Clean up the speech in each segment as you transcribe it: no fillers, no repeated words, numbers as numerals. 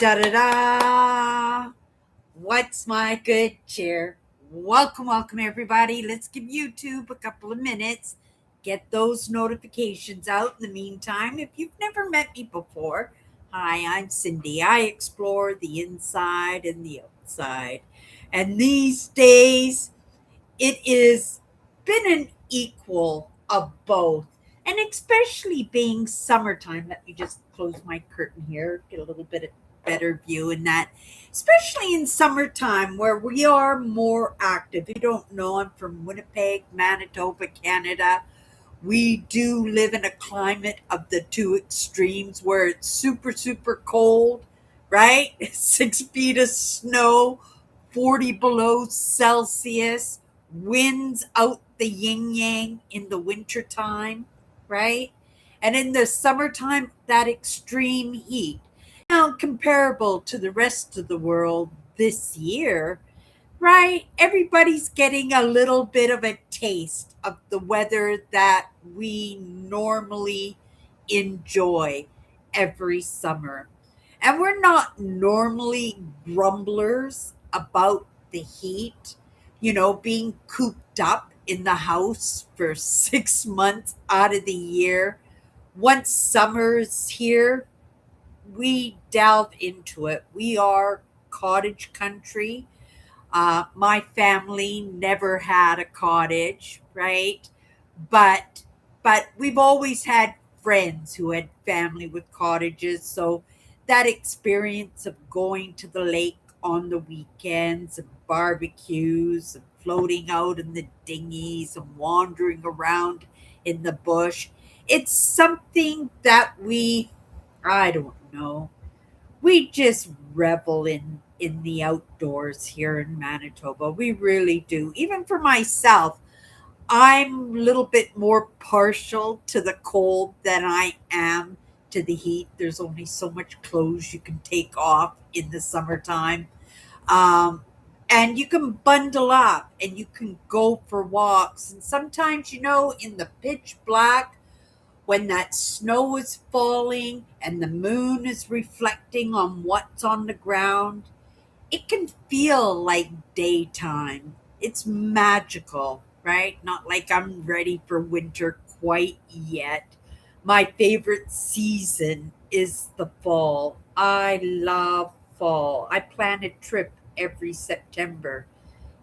Da da da! What's my good cheer? Welcome, everybody. Let's give YouTube a couple of minutes. Get those notifications out. In the meantime, if you've never met me before, hi, I'm Cindy. I explore the inside and the outside. And these days, it is been an equal of both, and especially being summertime. Let me just close my curtain here, get a little bit of better view in that, especially in summertime where we are more active. You don't know, I'm from Winnipeg, Manitoba, Canada. We do live in a climate of the two extremes where it's super cold, right? 6 feet of snow, 40 below Celsius, winds out the yin yang in the wintertime, right? And in the summertime, that extreme heat. Now, comparable to the rest of the world this year, right? Everybody's getting a little bit of a taste of the weather that we normally enjoy every summer. And we're not normally grumblers about the heat, being cooped up in the house for 6 months out of the year. Once summer's here, we delve into it. We are cottage country. My family never had a cottage, right? But we've always had friends who had family with cottages, so that experience of going to the lake on the weekends and barbecues and floating out in the dinghies and wandering around in the bush, it's something that I don't know, we just revel in the outdoors here in Manitoba. We really do. Even for myself, I'm a little bit more partial to the cold than I am to the heat. There's only so much clothes you can take off in the summertime. Um, and you can bundle up and you can go for walks. And sometimes, in the pitch black, when that snow is falling and the moon is reflecting on what's on the ground, it can feel like daytime. It's magical, right? Not like I'm ready for winter quite yet. My favorite season is the fall. I love fall. I plan a trip every September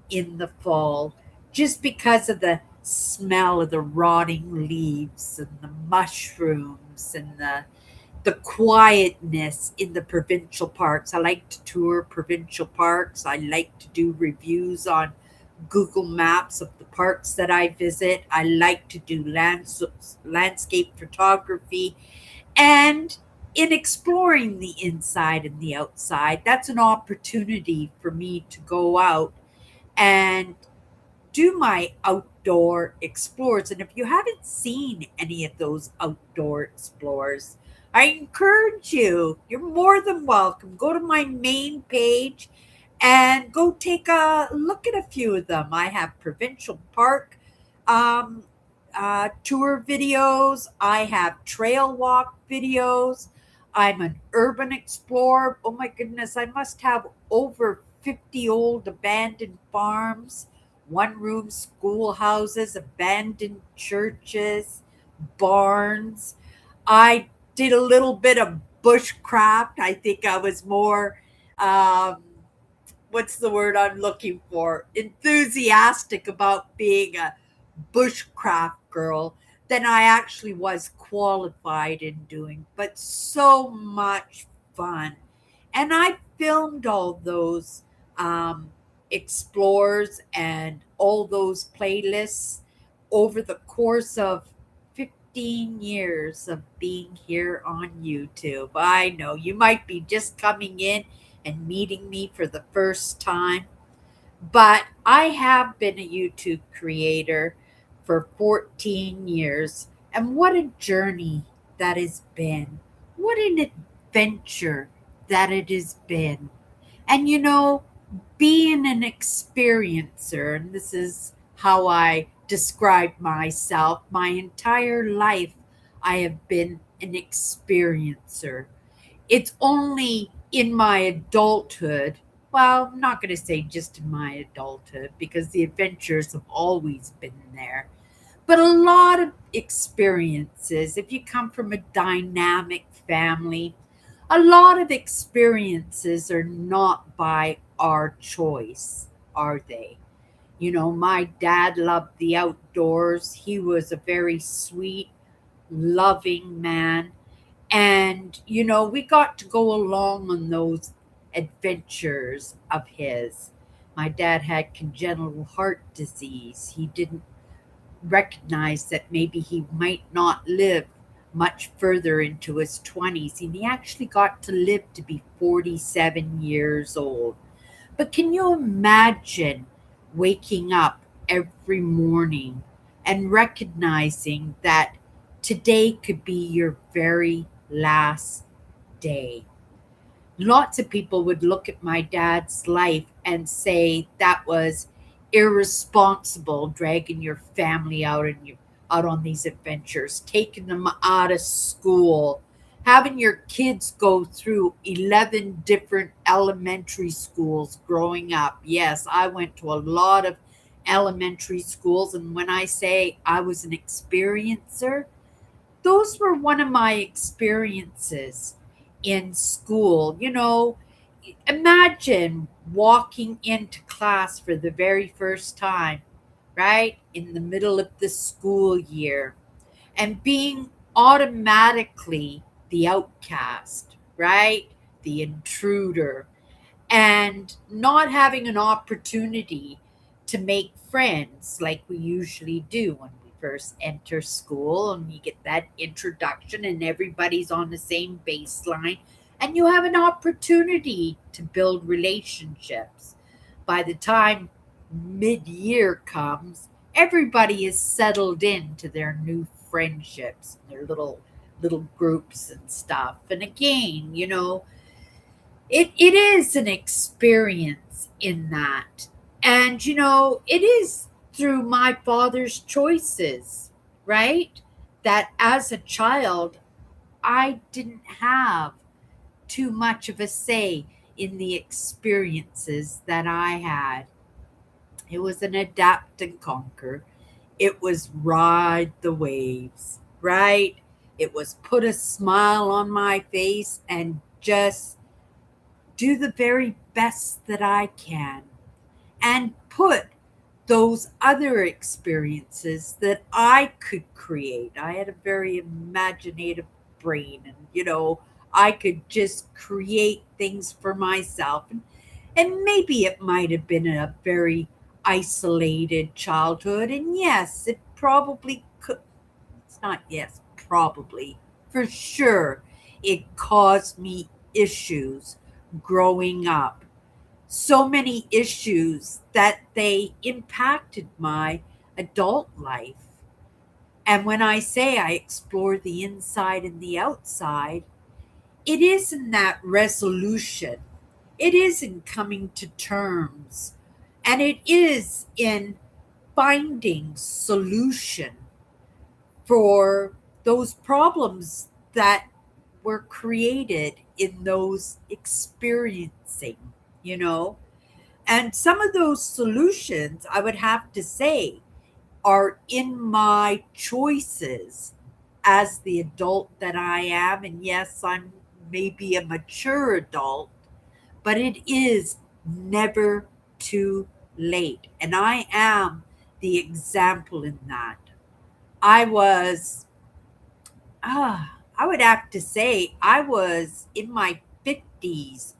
in the fall just because of the smell of the rotting leaves and the mushrooms and the quietness in the provincial parks. I like to tour provincial parks. I like to do reviews on Google Maps of the parks that I visit. I like to do landscape photography. And in exploring the inside and the outside, that's an opportunity for me to go out and do my outdoor explores. And if you haven't seen any of those outdoor explores, I encourage you, you're more than welcome. Go to my main page and go take a look at a few of them. I have provincial park um, tour videos, I have trail walk videos. I'm an urban explorer. Oh my goodness, I must have over 50 old abandoned farms, one room schoolhouses, abandoned churches, barns. I did a little bit of bushcraft. I think I was more, um, what's the word I'm looking for? Enthusiastic about being a bushcraft girl than I actually was qualified in doing, but so much fun. And I filmed all those um, explores and all those playlists over the course of 15 years of being here on YouTube. I know you might be just coming in and meeting me for the first time, but I have been a YouTube creator for 14 years. And what a journey that has been. What an adventure that it has been. And being an experiencer, and this is how I describe myself, my entire life, I have been an experiencer. It's only in my adulthood, well, I'm not going to say just in my adulthood because the adventures have always been there, but a lot of experiences. If you come from a dynamic family, a lot of experiences are not by our choice, are they? You know, my dad loved the outdoors. He was a very sweet, loving man. And, you know, we got to go along on those adventures of his. My dad had congenital heart disease. He didn't recognize that maybe he might not live much further into his 20s. And he actually got to live to be 47 years old. But can you imagine waking up every morning and recognizing that today could be your very last day? Lots of people would look at my dad's life and say that was irresponsible, dragging your family out on these adventures, taking them out of school, having your kids go through 11 different elementary schools growing up. Yes, I went to a lot of elementary schools, and when I say I was an experiencer, those were one of my experiences in school. You know, imagine walking into class for the very first time, right? In the middle of the school year and being automatically the outcast, right? The intruder, and not having an opportunity to make friends like we usually do when we first enter school and you get that introduction and everybody's on the same baseline and you have an opportunity to build relationships. By the time mid-year comes, everybody is settled into their new friendships, their little groups and stuff. And again, you know, it is an experience in that. And, you know, it is through my father's choices, right? That as a child, I didn't have too much of a say in the experiences that I had. It was an adapt and conquer. It was ride the waves, right? It was put a smile on my face and just do the very best that I can and put those other experiences that I could create. I had a very imaginative brain and, you know, I could just create things for myself. And maybe it might have been a very isolated childhood. And yes, it probably could. It's not yes, probably. For sure, it caused me issues growing up. So many issues that they impacted my adult life. And when I say I explore the inside and the outside, it is in that resolution. It is in coming to terms. And it is in finding solution for those problems that were created in those experiencing, you know. And some of those solutions, I would have to say, are in my choices as the adult that I am. And yes, I'm maybe a mature adult, but it is never too late. And I am the example in that. I was, I would have to say, I was in my 50s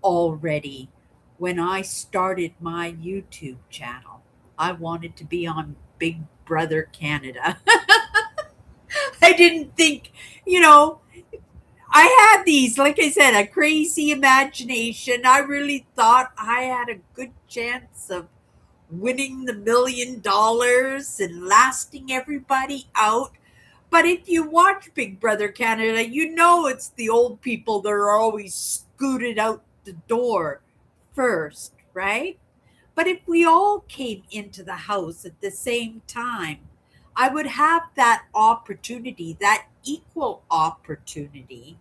already when I started my YouTube channel. I wanted to be on Big Brother Canada. I didn't think, you know, I had these, like I said, a crazy imagination. I really thought I had a good chance of winning the $1 million and lasting everybody out. But if you watch Big Brother Canada, you know it's the old people that are always scooted out the door first, right? But if we all came into the house at the same time, I would have that opportunity, that equal opportunity.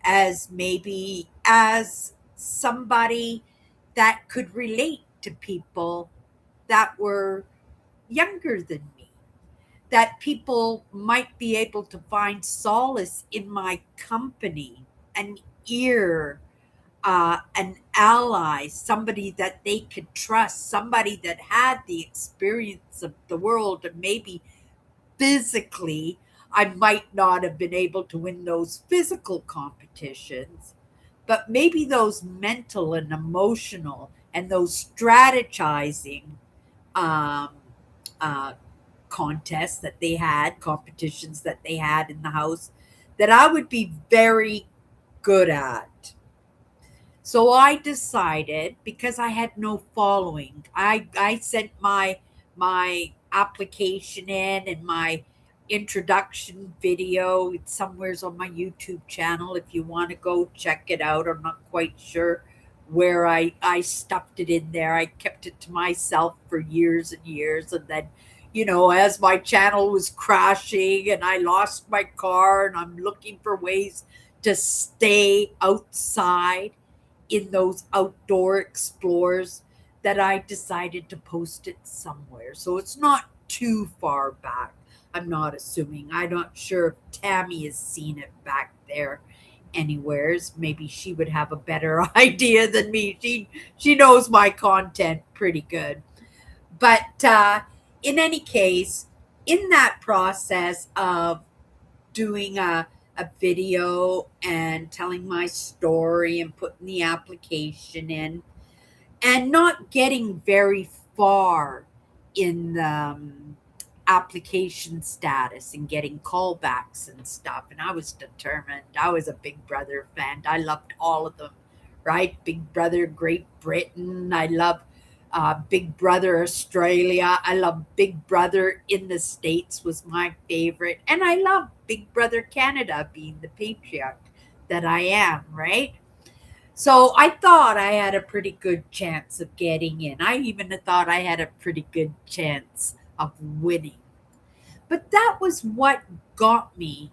as maybe as somebody that could relate to people that were younger than me, that people might be able to find solace in my company, an ear, an ally, somebody that they could trust, somebody that had the experience of the world, and maybe physically, I might not have been able to win those physical competitions, but maybe those mental and emotional and those strategizing um, uh, contests that they had, competitions that they had in the house, that I would be very good at. So I decided, because I had no following, I sent my application in and my introduction video. It's somewhere's on my YouTube channel if you want to go check it out. I'm not quite sure where I stuffed it in there. I kept it to myself for years and years, and then, as my channel was crashing and I lost my car and I'm looking for ways to stay outside in those outdoor explores, that I decided to post it somewhere. So it's not too far back. I'm not assuming. I'm not sure if Tammy has seen it back there anywheres. Maybe she would have a better idea than me. She knows my content pretty good. But in any case, in that process of doing a video and telling my story and putting the application in and not getting very far in the application status and getting callbacks and stuff. And I was determined. I was a Big Brother fan. I loved all of them, right? Big Brother Great Britain. I love Big Brother Australia. I love Big Brother in the States was my favorite. And I love Big Brother Canada, being the patriarch that I am, right? So I thought I had a pretty good chance of getting in. I even thought I had a pretty good chance of winning. But that was what got me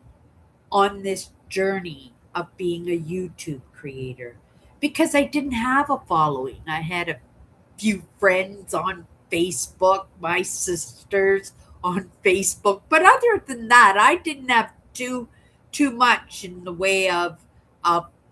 on this journey of being a YouTube creator, because I didn't have a following. I had a few friends on Facebook, my sisters on Facebook, but other than that, I didn't have too much in the way of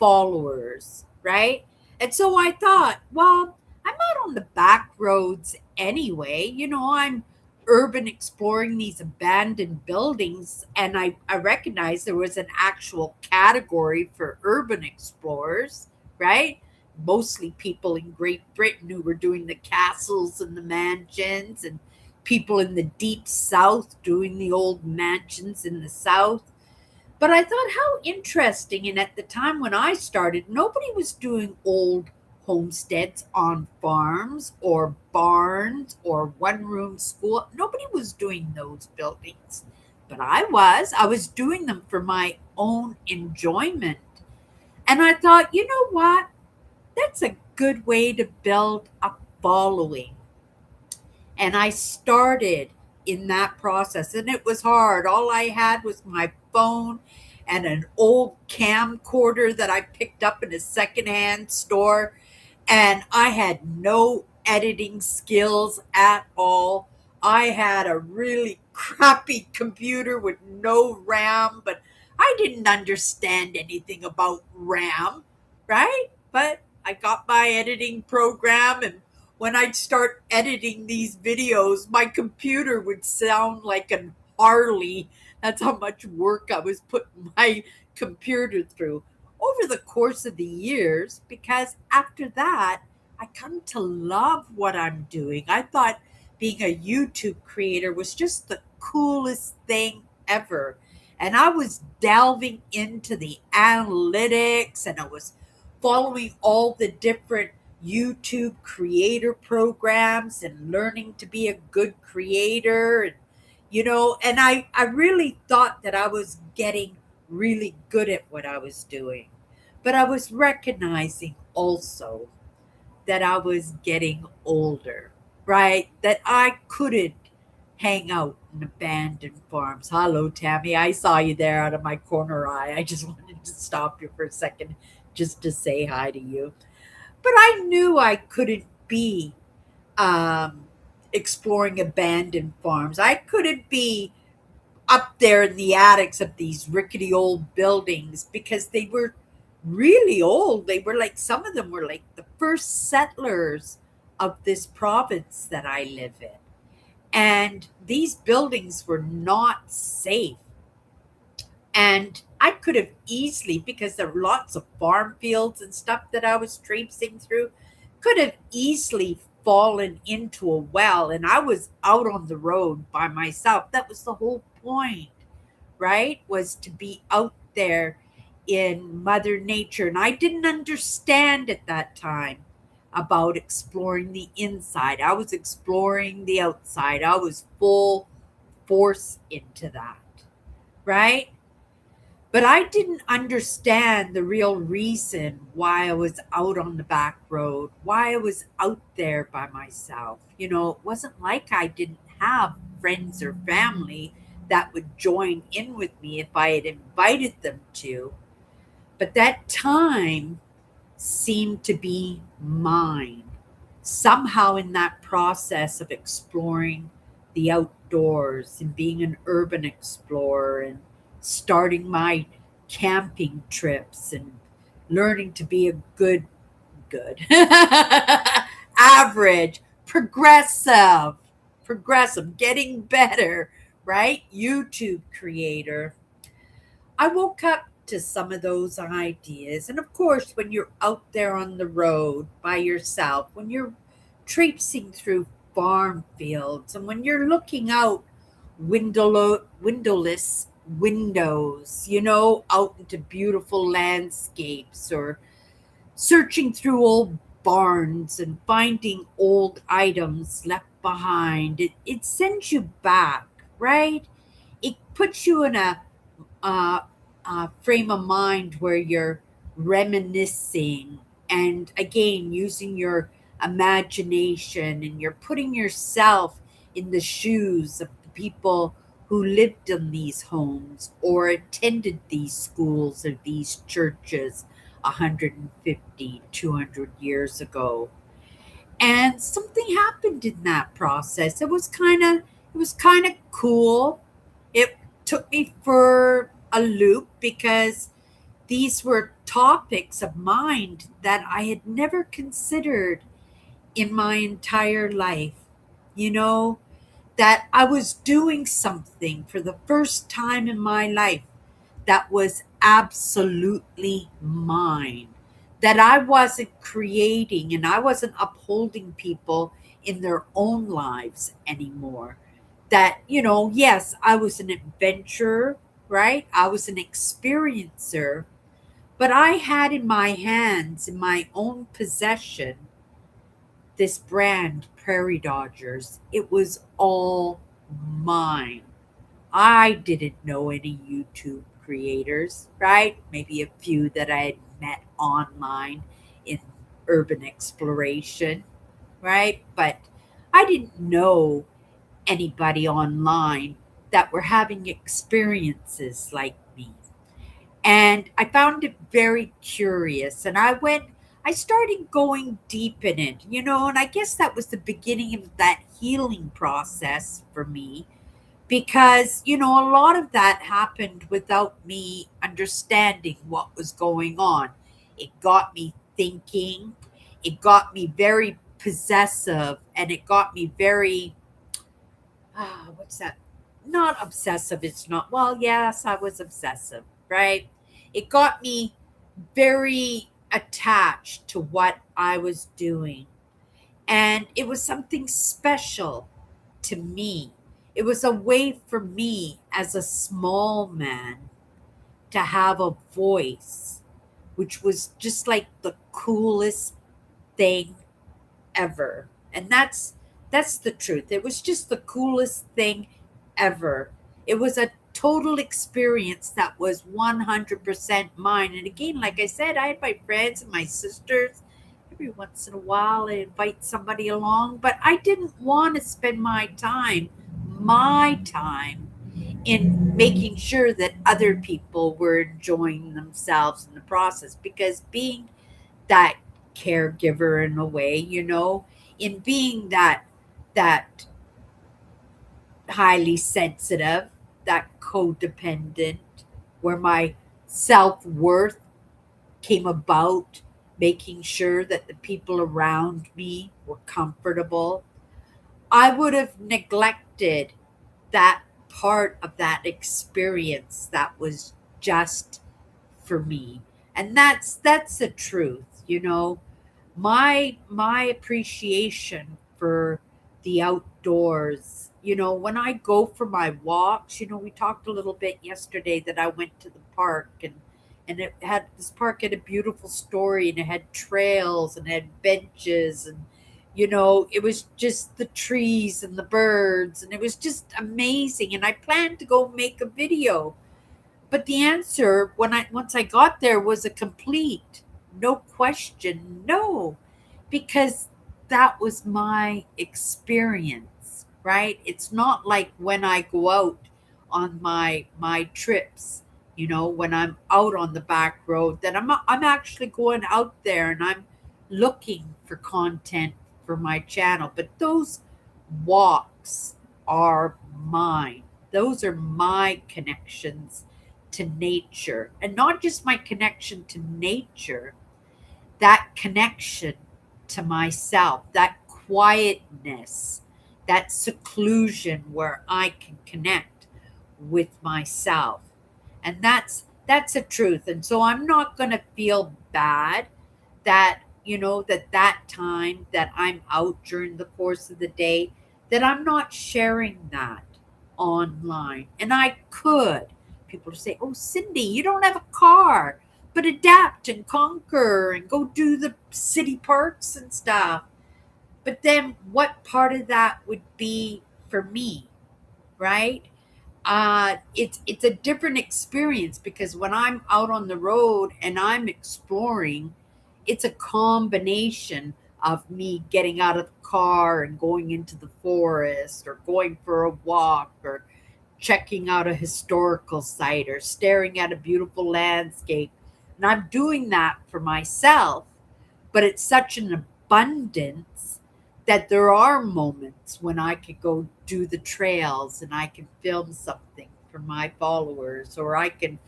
followers, right? And so I thought, well, I'm out on the back roads anyway. I'm urban exploring these abandoned buildings, and I recognized there was an actual category for urban explorers, right? Mostly people in Great Britain who were doing the castles and the mansions, and people in the deep south doing the old mansions in the south. But I thought, how interesting. And at the time when I started, nobody was doing old homesteads on farms or barns or one room school. Nobody was doing those buildings. But I was doing them for my own enjoyment. And I thought, you know what? That's a good way to build a following. And I started in that process, and it was hard. All I had was my phone and an old camcorder that I picked up in a secondhand store, and I had no editing skills at all. I had a really crappy computer with no RAM, but I didn't understand anything about RAM, right? But I got my editing program, and when I'd start editing these videos, my computer would sound like an Harley. That's how much work I was putting my computer through over the course of the years, because after that, I come to love what I'm doing. I thought being a YouTube creator was just the coolest thing ever. And I was delving into the analytics, and I was following all the different YouTube creator programs and learning to be a good creator. And I really thought that I was getting really good at what I was doing. But I was recognizing also that I was getting older, right? That I couldn't hang out in abandoned farms. Hello, Tammy. I saw you there out of my corner eye. I just wanted to stop you for a second just to say hi to you. But I knew I couldn't be um, exploring abandoned farms. I couldn't be up there in the attics of these rickety old buildings because they were really old. They were like, some of them were like the first settlers of this province that I live in. And these buildings were not safe. And I could have easily, because there were lots of farm fields and stuff that I was traipsing through, could have easily fallen into a well. And I was out on the road by myself. That was the whole point, right? Was to be out there in Mother Nature. And I didn't understand at that time about exploring the inside. I was exploring the outside. I was full force into that, right? But I didn't understand the real reason why I was out on the back road, why I was out there by myself. It wasn't like I didn't have friends or family that would join in with me if I had invited them to. But that time seemed to be mine. Somehow, in that process of exploring the outdoors and being an urban explorer and starting my camping trips and learning to be a good, average, progressive, getting better, right? YouTube creator. I woke up to some of those ideas. And of course, when you're out there on the road by yourself, when you're traipsing through farm fields, and when you're looking out windowless windows, out into beautiful landscapes, or searching through old barns and finding old items left behind, it sends you back, right? It puts you in uh, a frame of mind where you're reminiscing and again using your imagination, and you're putting yourself in the shoes of the people who lived in these homes or attended these schools or these churches 150, 200 years ago. And something happened in that process. It was kind of cool. It took me for a loop because these were topics of mind that I had never considered in my entire life. You know, that I was doing something for the first time in my life that was absolutely mine, that I wasn't creating and I wasn't upholding people in their own lives anymore. That, yes, I was an adventurer, right? I was an experiencer, but I had in my hands, in my own possession, this brand, Prairie Dodgers. It was all mine. I didn't know any YouTube creators, right? Maybe a few that I had met online in urban exploration, right? But I didn't know anybody online that were having experiences like me. And I found it very curious. And I started going deep in it, and I guess that was the beginning of that healing process for me because a lot of that happened without me understanding what was going on. It got me thinking, it got me very possessive, and it got me very what's that, not obsessive. It's not, well, yes, I was obsessive, right? It got me very attached to what I was doing, and it was something special to me. It was a way for me as a small man to have a voice, which was just like the coolest thing ever. And that's the truth. It was just the coolest thing ever. It was a total experience that was 100% mine. And again, like I said, I had my friends and my sisters. Every once in a while, I invite somebody along, but I didn't want to spend my time my time in making sure that other people were enjoying themselves in the process, because being that caregiver in a way, in being that highly sensitive, that codependent, where my self-worth came about making sure that the people around me were comfortable, I would have neglected that part of that experience that was just for me. And that's the truth. My appreciation for the outdoors, when I go for my walks, we talked a little bit yesterday that I went to the park, and this park had a beautiful story, and it had trails and it had benches, and it was just the trees and the birds, and it was just amazing, and I planned to go make a video, but the answer once I got there was a complete no question, no, because that was my experience, right? It's not like when I go out on my trips, when I'm out on the back road, that I'm actually going out there and I'm looking for content for my channel. But those walks are mine. Those are my connections to nature, and not just my connection to nature, that connection to myself, that quietness, that seclusion where I can connect with myself. And that's the truth. And so I'm not going to feel bad that that time that I'm out during the course of the day, that I'm not sharing that online. And I could. People say, "Oh, Cindy, you don't have a car, but adapt and conquer and go do the city parks and stuff." But then what part of that would be for me, right? It's a different experience, because when I'm out on the road and I'm exploring, it's a combination of me getting out of the car and going into the forest, or going for a walk, or checking out a historical site, or staring at a beautiful landscape. And I'm doing that for myself, but it's such an abundance that there are moments when I could go do the trails and I can film something for my followers, or I can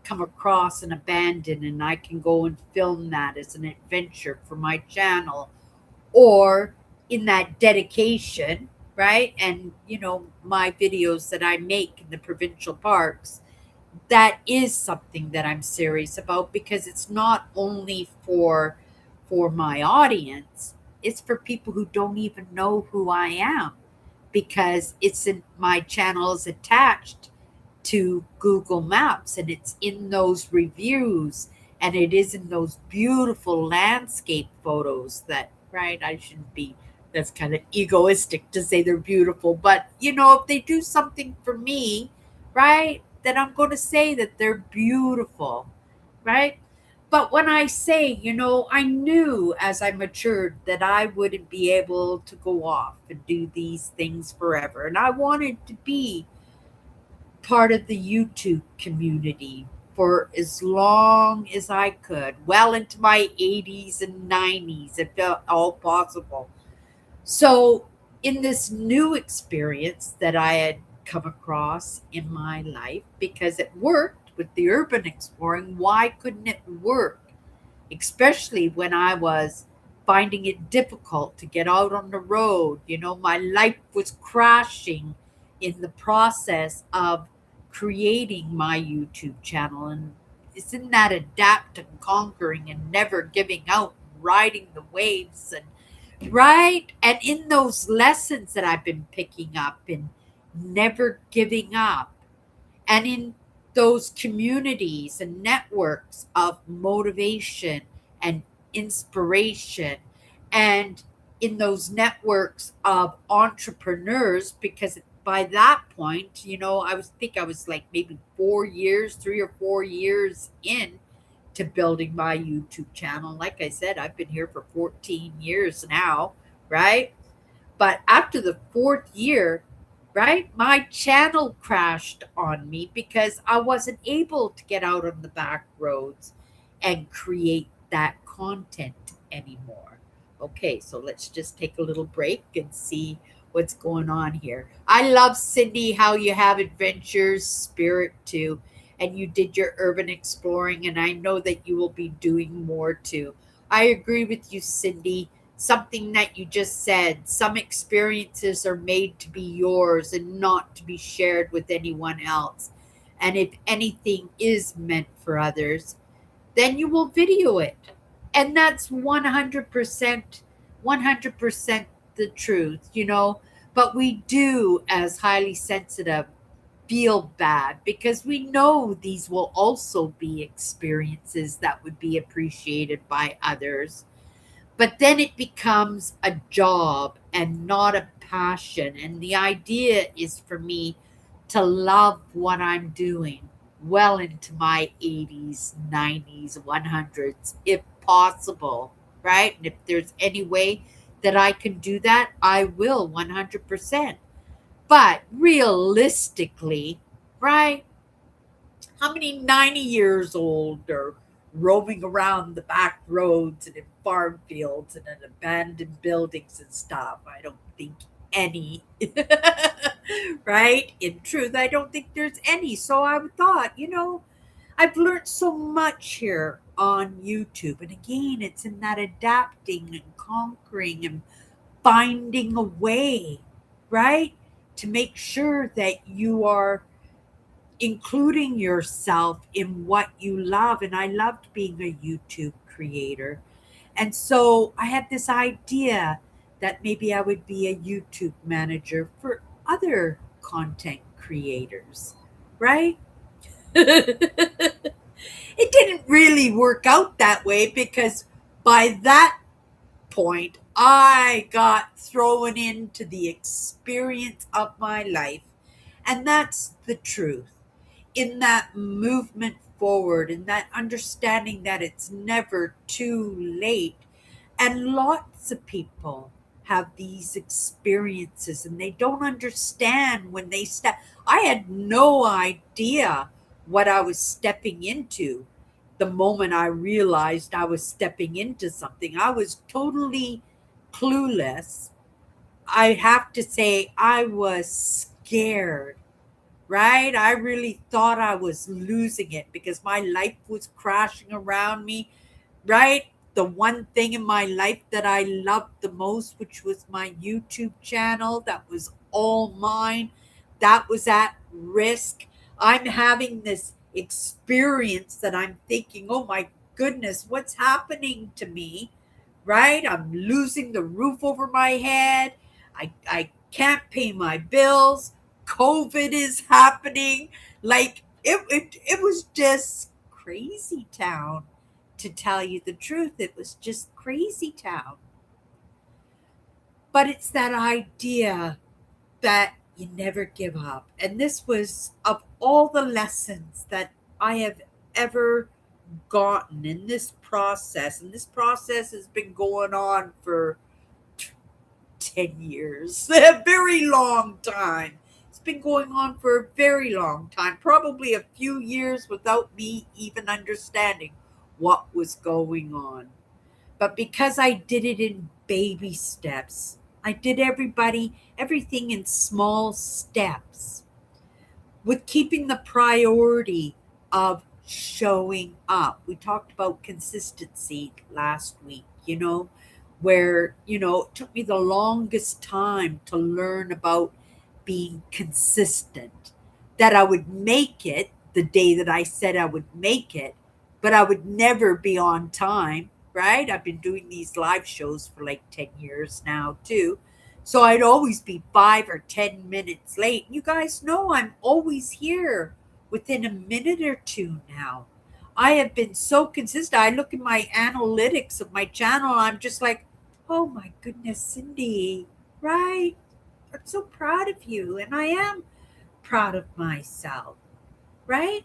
come across an abandon and I can go and film that as an adventure for my channel, or in that dedication, right? And my videos that I make in the provincial parks, that is something that I'm serious about, because it's not only for my audience, it's for people who don't even know who I am, because it's in my channel is attached to Google Maps, and it's in those reviews, and it is in those beautiful landscape photos that, right? I shouldn't be, that's kind of egoistic to say they're beautiful, but if they do something for me, right, then I'm going to say that they're beautiful, right? But when I say, I knew as I matured that I wouldn't be able to go off and do these things forever. And I wanted to be part of the YouTube community for as long as I could, well into my 80s and 90s, if at all possible. So, in this new experience that I had come across in my life, because it worked with the urban exploring, why couldn't it work? Especially when I was finding it difficult to get out on the road. My life was crashing in the process of creating my YouTube channel. And it's in that adapt and conquering and never giving out, riding the waves, and right. And in those lessons that I've been picking up and never giving up, and in those communities and networks of motivation and inspiration, and in those networks of entrepreneurs, because by that point, I was like maybe 4 years, 3 or 4 years in to building my YouTube channel. Like I said, I've been here for 14 years now, right? But after the fourth year, right? My channel crashed on me because I wasn't able to get out on the back roads and create that content anymore. Okay, so let's just take a little break and see what's going on here. I love, Cindy, how you have adventures spirit too, and you did your urban exploring, and I know that you will be doing more too. I agree with you, Cindy. Something that you just said, some experiences are made to be yours and not to be shared with anyone else. And if anything is meant for others, then you will video it. And that's 100% the truth, you know. But we do, as highly sensitive, feel bad because we know these will also be experiences that would be appreciated by others, but then it becomes a job and not a passion. And the idea is for me to love what I'm doing well into my 80s, 90s, 100s, if possible, right? And if there's any way that I can do that, I will 100%. But realistically, right? How many 90 years old are roaming around the back roads and in farm fields and in abandoned buildings and stuff? I don't think any. Right? In truth, I don't think there's any. So I thought, I've learned so much here on YouTube. And again, it's in that adapting and conquering and finding a way, right? To make sure that you are including yourself in what you love. And I loved being a YouTube creator. And so I had this idea that maybe I would be a YouTube manager for other content creators, right? It didn't really work out that way because by that point, I got thrown into the experience of my life. And that's the truth. In that movement forward, in that understanding that it's never too late. And lots of people have these experiences and they don't understand when they step. I had no idea what I was stepping into the moment I realized I was stepping into something. I was totally clueless. I have to say, I was scared, right? I really thought I was losing it because my life was crashing around me, right? The one thing in my life that I loved the most, which was my YouTube channel, that was all mine, that was at risk. I'm having this experience that I'm thinking, oh my goodness, what's happening to me? Right? I'm losing the roof over my head. I can't pay my bills. COVID is happening. Like it was just crazy town, to tell you the truth. It was just crazy town. But it's that idea that you never give up. And this was, of all the lessons that I have ever gotten in this process, and this process has been going on for 10 years, a very long time. It's been going on for a very long time, probably a few years without me even understanding what was going on. But because I did it in baby steps, I did everything in small steps with keeping the priority of showing up. We talked about consistency last week, where, it took me the longest time to learn about being consistent, that I would make it the day that I said I would make it, but I would never be on time, right? I've been doing these live shows for like 10 years now, too. So I'd always be 5 or 10 minutes late. You guys know I'm always here within a minute or two now. I have been so consistent. I look at my analytics of my channel and I'm just like, oh my goodness, Cindy, right? I'm so proud of you. And I am proud of myself, right?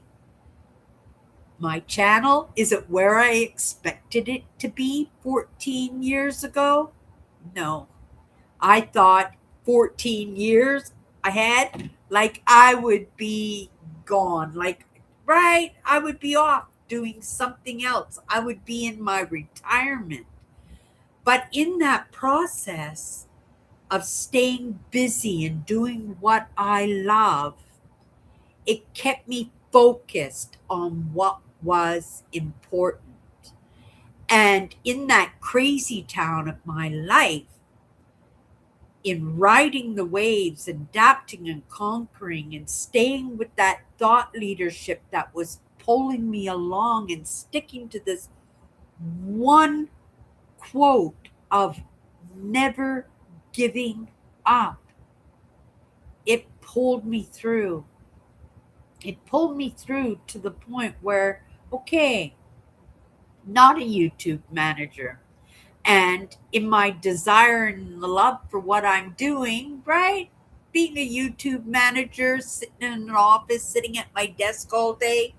My channel, is it where I expected it to be 14 years ago? No. I thought 14 years, ahead, like I would be gone. Like, right? I would be off doing something else. I would be in my retirement. But in that process of staying busy and doing what I love, it kept me focused on what was important. And in that crazy town of my life, in riding the waves, adapting and conquering, and staying with that thought leadership that was pulling me along and sticking to this one quote of never giving up, it pulled me through. It pulled me through to the point where, okay, not a YouTube manager. And in my desire and the love for what I'm doing, right? Being a YouTube manager, sitting in an office, sitting at my desk all day,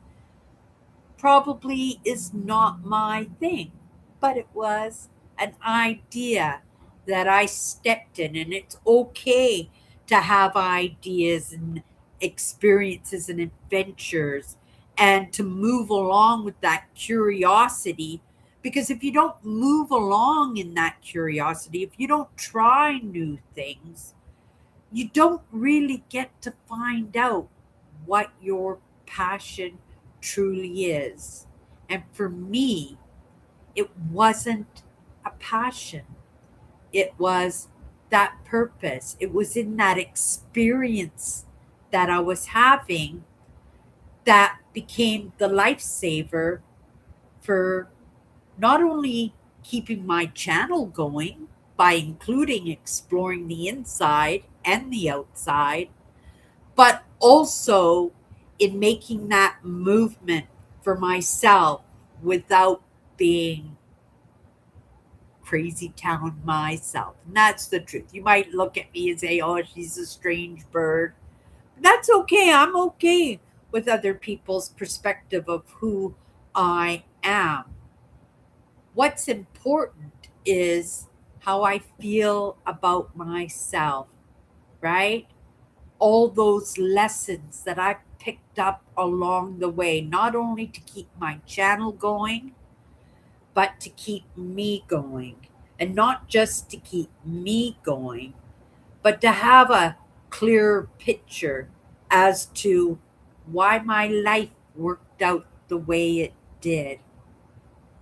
probably is not my thing. But it was an idea that I stepped in, and it's okay to have ideas and experiences and adventures and to move along with that curiosity. Because if you don't move along in that curiosity, if you don't try new things, you don't really get to find out what your passion truly is. And for me, it wasn't a passion, it was that purpose. It was in that experience that I was having that became the lifesaver for not only keeping my channel going by including exploring the inside and the outside, but also in making that movement for myself without being crazy town myself. And that's the truth. You might look at me and say, oh, she's a strange bird. That's okay. I'm okay with other people's perspective of who I am. What's important is how I feel about myself, right? All those lessons that I picked up along the way, not only to keep my channel going, but to keep me going. And not just to keep me going, but to have a clear picture as to why my life worked out the way it did,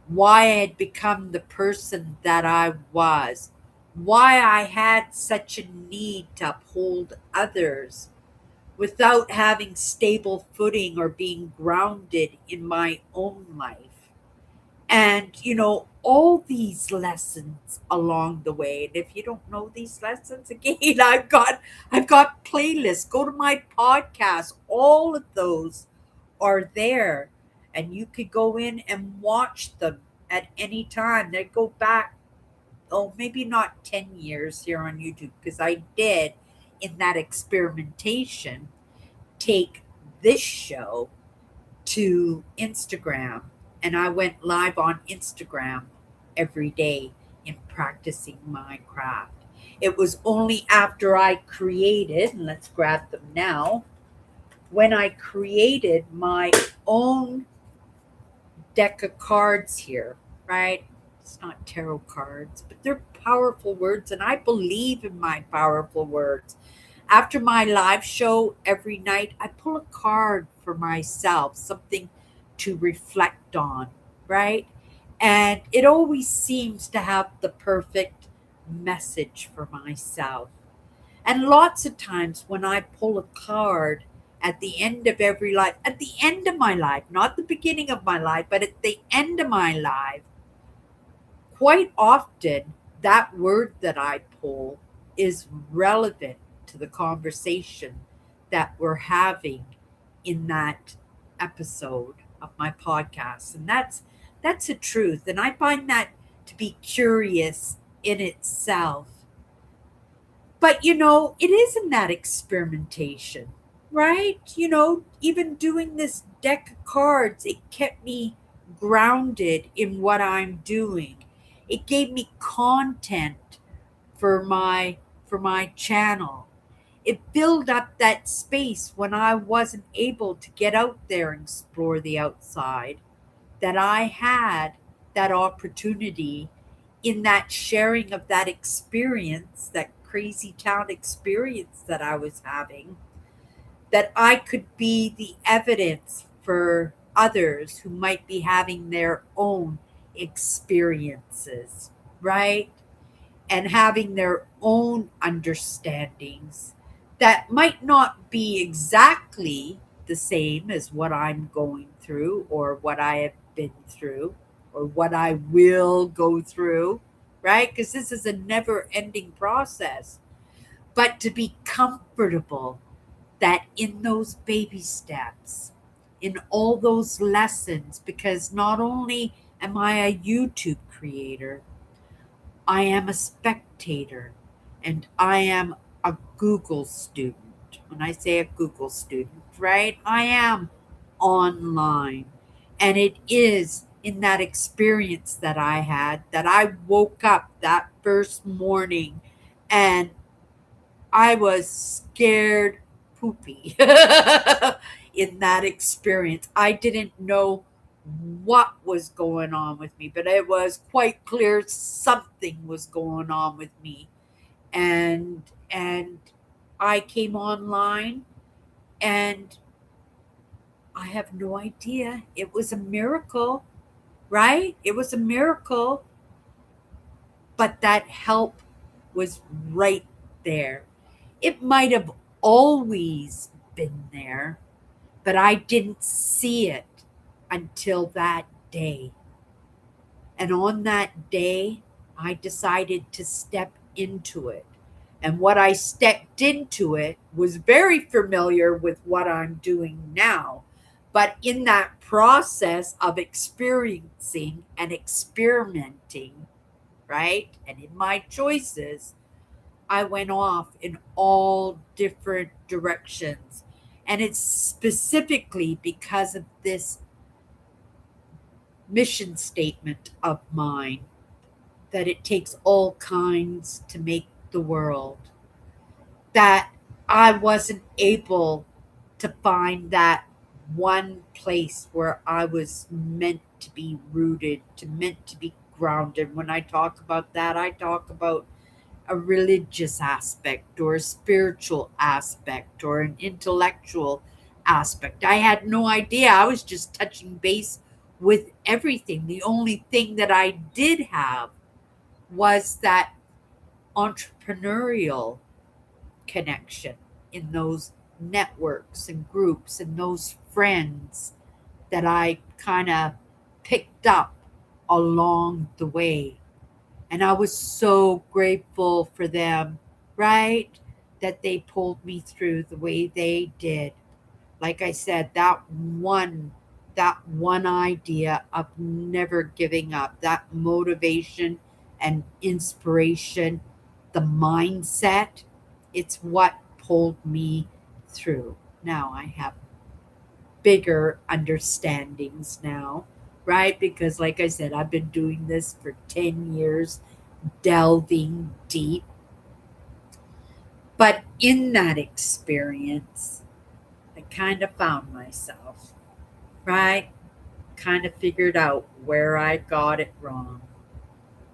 why I had become the person that I was, why I had such a need to uphold others without having stable footing or being grounded in my own life. And all these lessons along the way. And if you don't know these lessons, again, I've got playlists. Go to my podcast. All of those are there, and you could go in and watch them at any time. They go back, oh, maybe not 10 years here on YouTube, because I did in that experimentation take this show to Instagram, and I went live on Instagram every day in practicing my craft. It was only after I created, and let's grab them now, when I created my own deck of cards here, right? It's not tarot cards, but they're powerful words, and I believe in my powerful words. After my live show every night, I pull a card for myself, something to reflect on, right? And it always seems to have the perfect message for myself. And lots of times when I pull a card at the end of every life, at the end of my life, not the beginning of my life, but at the end of my life, quite often that word that I pull is relevant to the conversation that we're having in that episode of my podcast. And that's the truth. And I find that to be curious in itself. But it isn't that experimentation, right? Even doing this deck of cards, it kept me grounded in what I'm doing. It gave me content for my channel. It filled up that space when I wasn't able to get out there and explore the outside, that I had that opportunity in that sharing of that experience, that crazy town experience that I was having, that I could be the evidence for others who might be having their own experiences, right? And having their own understandings that might not be exactly the same as what I'm going through or what I have been through or what I will go through, right? Because this is a never ending process. But to be comfortable that in those baby steps, in all those lessons, because not only am I a YouTube creator, I am a spectator and I am a Google student. When I say a Google student, right, I am online. And it is in that experience that I had that I woke up that first morning and I was scared poopy in that experience. I didn't know what was going on with me, but it was quite clear something was going on with me. And I came online and I have no idea. It was a miracle, right? It was a miracle, but that help was right there. It might have always been there, but I didn't see it until that day. And on that day, I decided to step into it. And what I stepped into it was very familiar with what I'm doing now. But in that process of experiencing and experimenting, right? And in my choices, I went off in all different directions. And it's specifically because of this mission statement of mine that it takes all kinds to make the world, that I wasn't able to find that one place where I was meant to be rooted, to meant to be grounded. When I talk about that, I talk about a religious aspect or a spiritual aspect or an intellectual aspect. I had no idea. I was just touching base with everything. The only thing that I did have was that entrepreneurial connection in those networks and groups and those friends that I kind of picked up along the way. And I was so grateful for them, right? That they pulled me through the way they did. Like I said, that one idea of never giving up, that motivation and inspiration, the mindset, it's what pulled me through. Now I have bigger understandings now, right? Because like I said, I've been doing this for 10 years, delving deep. But in that experience, I kind of found myself, right? Kind of figured out where I got it wrong.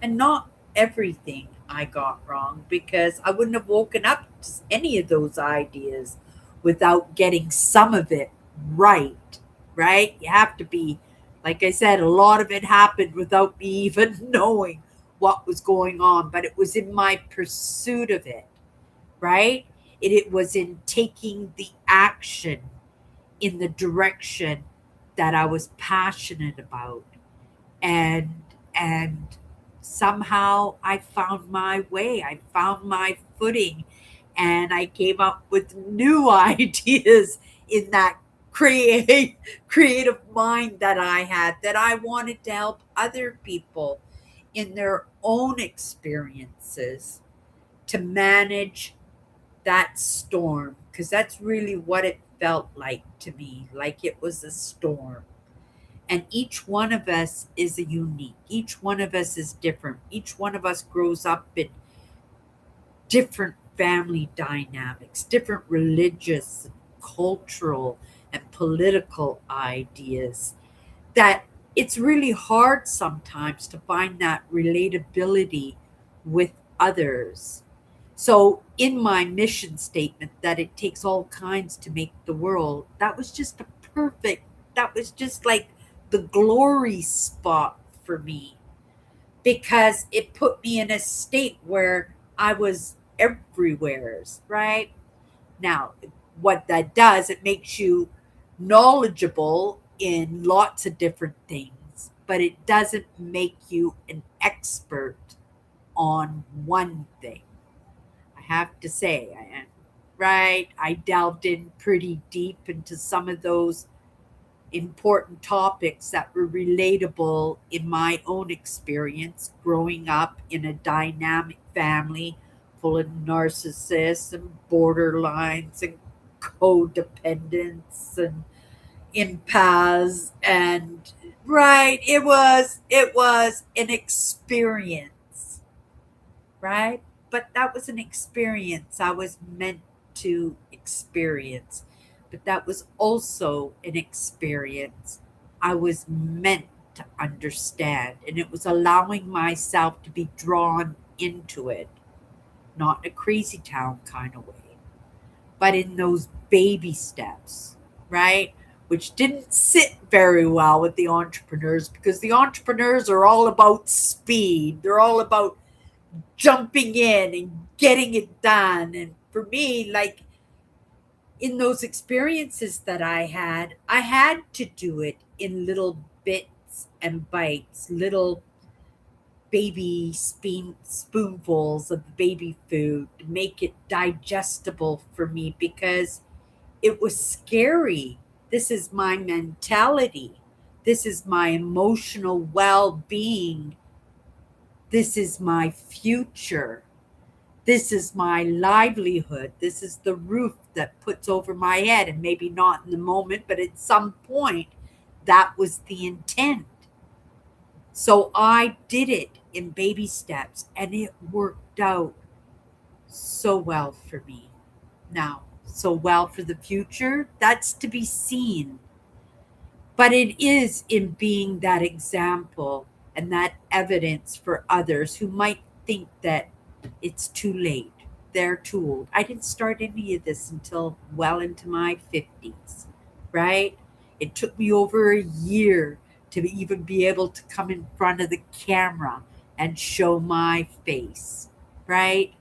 And not everything I got wrong, because I wouldn't have woken up to any of those ideas without getting some of it right, right? You have to be, like I said, a lot of it happened without me even knowing what was going on, but it was in my pursuit of it, right? It was in taking the action in the direction that I was passionate about. And somehow I found my way. I found my footing and I came up with new ideas in that creative mind that I had, that I wanted to help other people in their own experiences to manage that storm, because that's really what it felt like to me, like it was a storm. And each one of us is a unique. Each one of us is different. Each one of us grows up in different family dynamics, different religious, cultural, and political ideas, that it's really hard sometimes to find that relatability with others. So, in my mission statement that it takes all kinds to make the world, that was just a perfect, that was just like the glory spot for me, because it put me in a state where I was everywheres, right? Now, what that does, it makes you knowledgeable in lots of different things, but it doesn't make you an expert on one thing. I have to say, I am right. I delved in pretty deep into some of those important topics that were relatable in my own experience growing up in a dynamic family full of narcissists and borderlines and codependence and empaths. And right, it was an experience, right? But that was an experience I was meant to experience. But that was also an experience I was meant to understand. And it was allowing myself to be drawn into it, not in a crazy town kind of way, but in those baby steps, right? Which didn't sit very well with the entrepreneurs, because the entrepreneurs are all about speed. They're all about jumping in and getting it done. And for me, like in those experiences that I had to do it in little bits and bites, little baby spoonfuls of baby food to make it digestible for me, because it was scary. This is my mentality. This is my emotional well being. This is my future. This is my livelihood. This is the roof that puts over my head. And maybe not in the moment, but at some point, that was the intent. So I did it in baby steps, and it worked out so well for me. Now, so well for the future, that's to be seen. But it is in being that example and that evidence for others who might think that it's too late. They're too old. I didn't start any of this until well into my 50s, right? It took me over a year to even be able to come in front of the camera and show my face, right?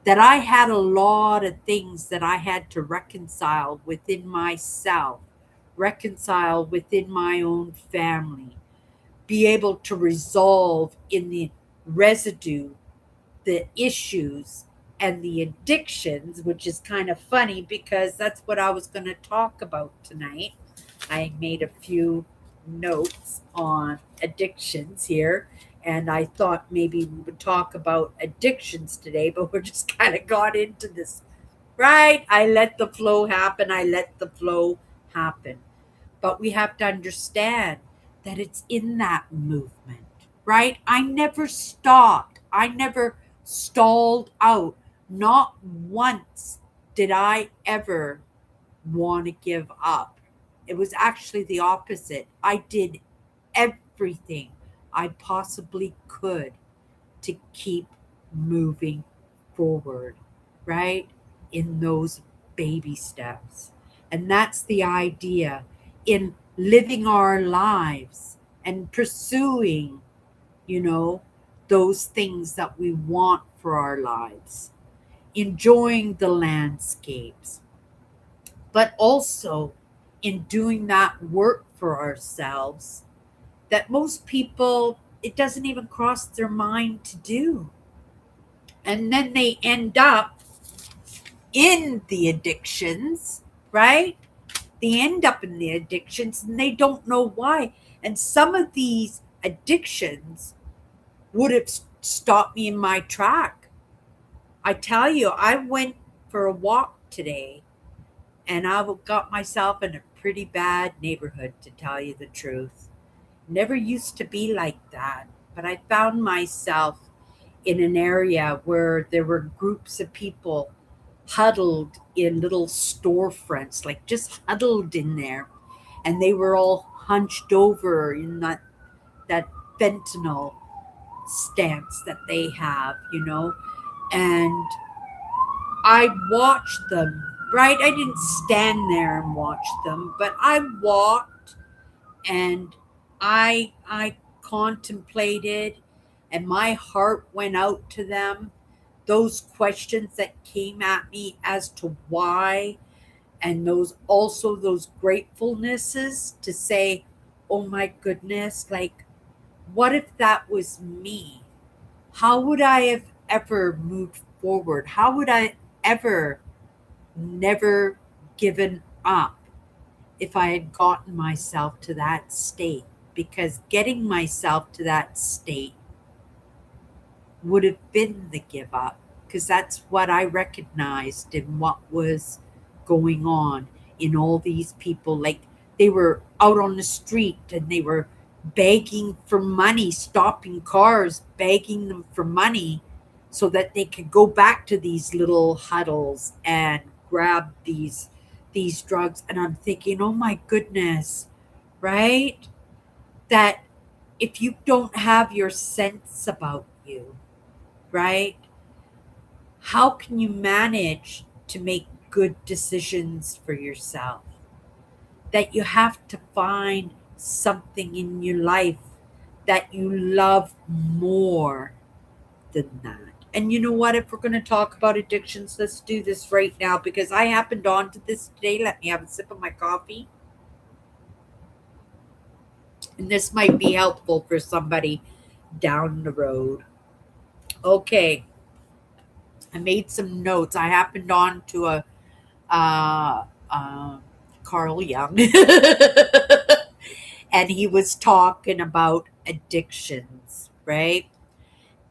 That I had a lot of things that I had to reconcile within myself, reconcile within my own family, be able to resolve in the residue, the issues, and the addictions, which is kind of funny because that's what I was going to talk about tonight. I made a few notes on addictions here, and I thought maybe we would talk about addictions today, but we're just kind of got into this, right? I let the flow happen. I let the flow happen. But we have to understand that it's in that movement, right? I never stopped. I never stalled out. Not once did I ever want to give up. It was actually the opposite. I did everything I possibly could to keep moving forward, right? In those baby steps. And that's the idea in living our lives and pursuing, you know, those things that we want for our lives, enjoying the landscapes, but also in doing that work for ourselves that most people, it doesn't even cross their mind to do. And then they end up in the addictions, right? They end up in the addictions and they don't know why. And some of these addictions would have stopped me in my track. I tell you, I went for a walk today and I got myself in a pretty bad neighborhood, to tell you the truth. Never used to be like that, but I found myself in an area where there were groups of people huddled in little storefronts, like just huddled in there, and they were all hunched over in that fentanyl stance that they have, and I watched them. Right, I didn't stand there and watch them, but I walked and I contemplated, and my heart went out to them. Those questions that came at me as to why, and those gratefulnesses to say, oh my goodness, like, what if that was me? How would I have ever moved forward? How would I ever never given up if I had gotten myself to that state? Because getting myself to that state would have been the give up, because that's what I recognized in what was going on in all these people. Like, they were out on the street and they were begging for money, stopping cars, begging them for money so that they could go back to these little huddles and grab these drugs. And I'm thinking, oh my goodness, right? That if you don't have your sense about you, right? How can you manage to make good decisions for yourself? That you have to find something in your life that you love more than that. And you know what? If we're going to talk about addictions, let's do this right now, because I happened onto this today. Let me have a sip of my coffee. And this might be helpful for somebody down the road. Okay, I made some notes. I happened on to a uh, uh, Carl Jung, and he was talking about addictions, right?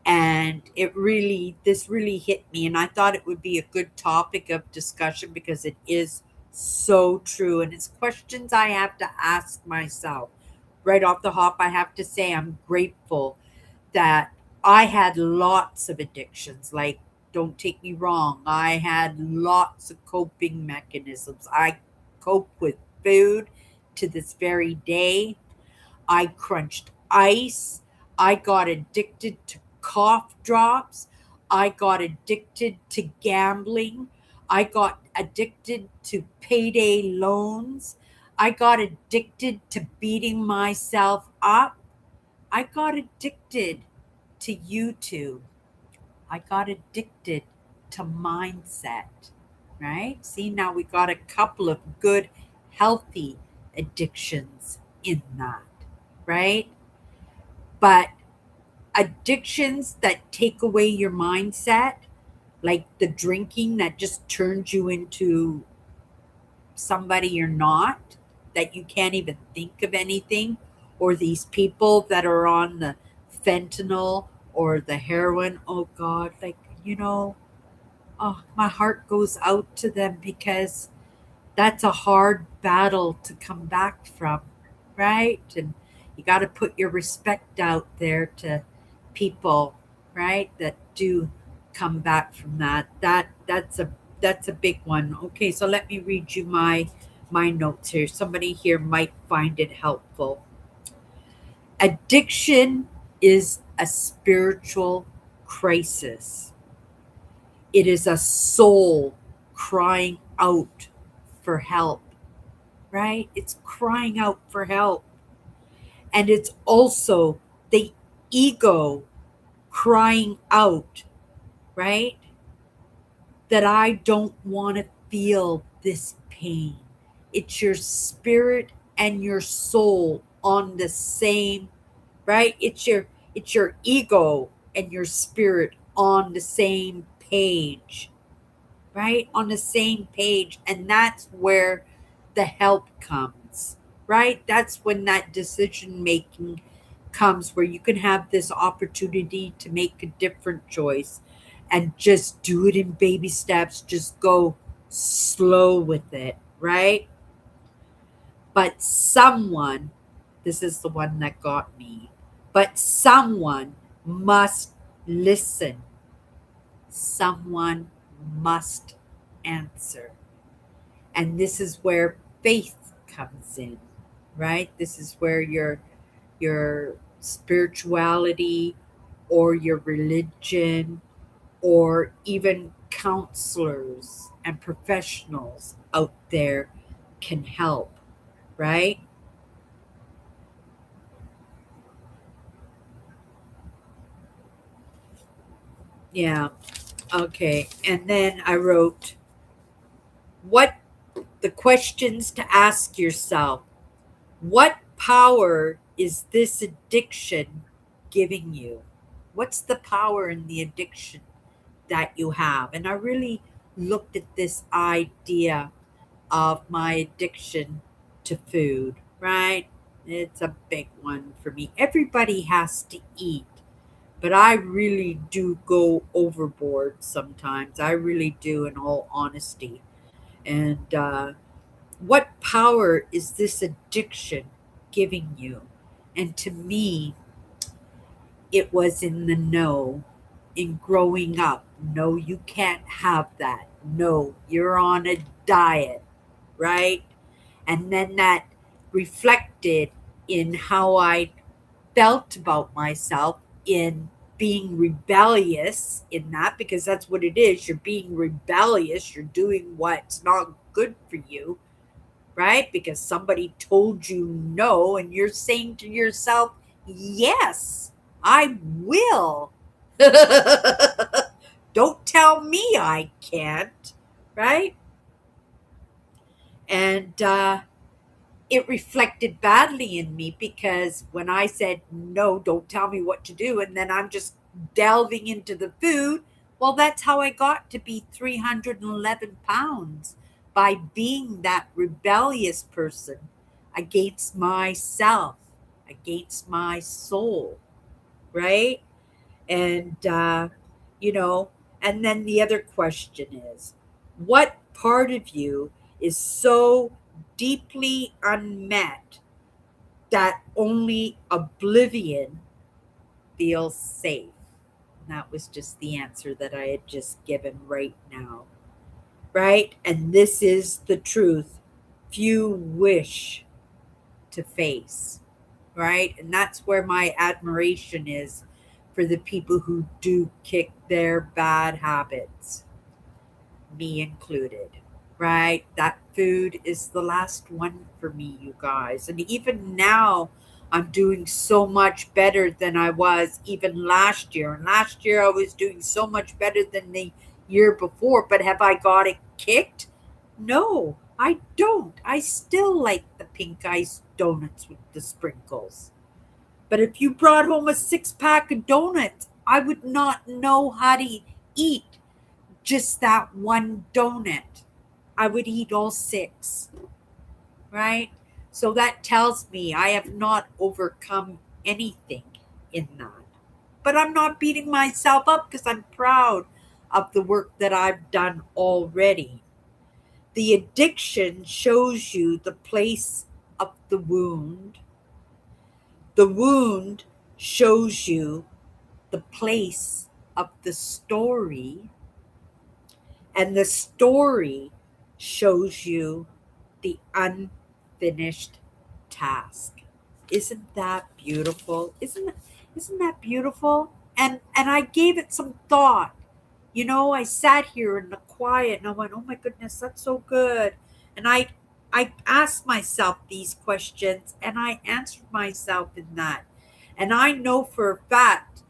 And this really hit me, and I thought it would be a good topic of discussion because it is so true, and it's questions I have to ask myself. Right off the hop, I have to say I'm grateful that I had lots of addictions. Like, don't take me wrong, I had lots of coping mechanisms. I cope with food to this very day. I crunched ice. I got addicted to cough drops. I got addicted to gambling. I got addicted to payday loans. I got addicted to beating myself up. I got addicted to YouTube. I got addicted to mindset, right? See, now we got a couple of good, healthy addictions in that, right? But addictions that take away your mindset, like the drinking that just turns you into somebody you're not, that you can't even think of anything, or these people that are on the fentanyl or the heroin, oh God, like, oh, my heart goes out to them, because that's a hard battle to come back from, right? And you got to put your respect out there to people, right, that do come back from that. That's a big one. Okay, so let me read you my notes here. Somebody here might find it helpful. Addiction is a spiritual crisis. It is a soul crying out for help, right? It's crying out for help. And it's also the ego crying out, right? That I don't want to feel this pain. It's your spirit and your soul on the same, right? It's your ego and your spirit on the same page, right? On the same page. And that's where the help comes, right? That's when that decision making comes, where you can have this opportunity to make a different choice and just do it in baby steps. Just go slow with it, right? But this is the one that got me, but someone must Listen, someone must answer. And this is where faith comes in, right? This is where your spirituality or your religion or even counselors and professionals out there can help, right? Yeah. Okay. And then I wrote, what the questions to ask yourself: what power is this addiction giving you? What's the power in the addiction that you have? And I really looked at this idea of my addiction to food, right? It's a big one for me. Everybody has to eat, but I really do go overboard sometimes. I really do, in all honesty. And what power is this addiction giving you? And to me, it was in the no, in growing up. No, you can't have that. No, you're on a diet, right? And then that reflected in how I felt about myself, in being rebellious in that, because that's what it is. You're being rebellious, you're doing what's not good for you, right? Because somebody told you no, and you're saying to yourself, yes, I will. Don't tell me I can't, right? And it reflected badly in me, because when I said, no, don't tell me what to do, and then I'm just delving into the food, well, that's how I got to be 311 pounds, by being that rebellious person against myself, against my soul, right? And, you know, and then the other question is, what part of you is so deeply unmet that only oblivion feels safe? And that was just the answer that I had just given right now, right? And this is the truth few wish to face, right? And that's where my admiration is for the people who do kick their bad habits, me included, right? That food is the last one for me, you guys. And even now, I'm doing so much better than I was even last year. And last year, I was doing so much better than the year before. But have I got it kicked? No, I don't. I still like the pink ice donuts with the sprinkles. But if you brought home a six-pack of donuts, I would not know how to eat just that one donut. I would eat all six, right? So that tells me I have not overcome anything in that. But I'm not beating myself up, because I'm proud of the work that I've done already. The addiction shows you the place of the wound. The wound shows you the place of the story, and the story shows you the unfinished task. Isn't that beautiful? Isn't that beautiful? And I gave it some thought. I sat here in the quiet and I went, "Oh my goodness, that's so good." And I asked myself these questions and I answered myself in that. And I know for a fact,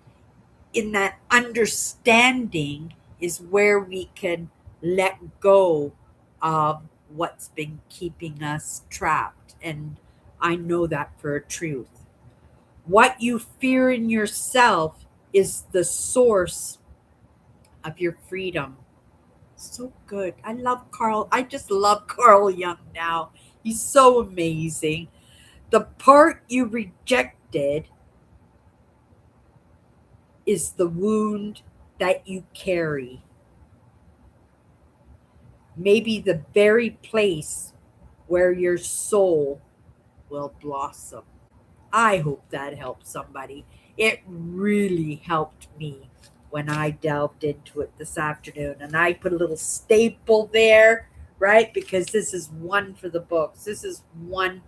in that understanding is where we can let go of what's been keeping us trapped. And I know that for a truth. What you fear in yourself is the source of your freedom. So good. I love Carl. I just love Carl Young now. He's so amazing. The part you rejected is the wound that you carry. Maybe the very place where your soul will blossom. I hope that helps somebody. It really helped me when I delved into it this afternoon. And I put a little staple there, right? Because this is one for the books. This is one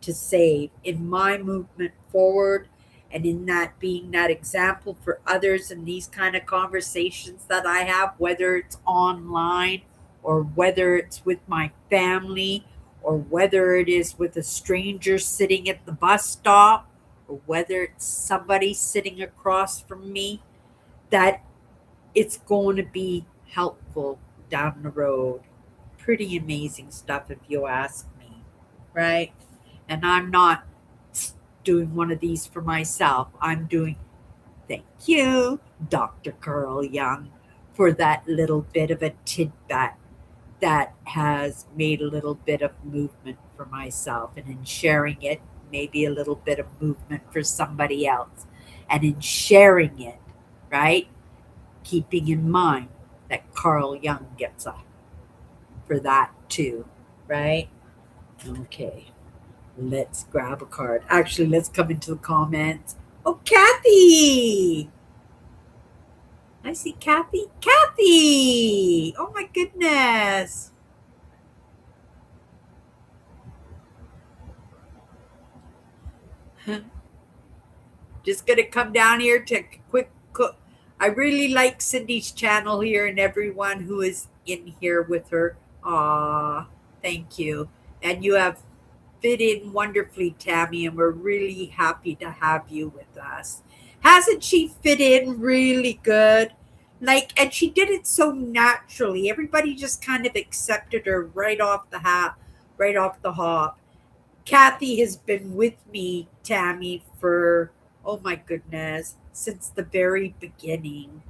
to save in my movement forward, and in that being that example for others in these kind of conversations that I have, whether it's online or whether it's with my family or whether it is with a stranger sitting at the bus stop or whether it's somebody sitting across from me, that it's going to be helpful down the road. Pretty amazing stuff, if you ask me, right? And I'm not doing one of these for myself. I'm doing, thank you, Dr. Carl Young, for that little bit of a tidbit that has made a little bit of movement for myself, and in sharing it, maybe a little bit of movement for somebody else. And in sharing it, right, keeping in mind that Carl Jung gets up for that too, right? Okay, let's grab a card. Actually, let's come into the comments. Oh, Kathy! I see Kathy. Kathy! Oh my goodness. Just gonna come down here to quick cook. I really like Cindy's channel here and everyone who is in here with her. Aw, thank you. And you have fit in wonderfully, Tammy, and we're really happy to have you with us. Hasn't she fit in really good? Like, and she did it so naturally. Everybody just kind of accepted her right off the hat, right off the hop. Kathy has been with me, Tammy, for, oh my goodness, since the very beginning.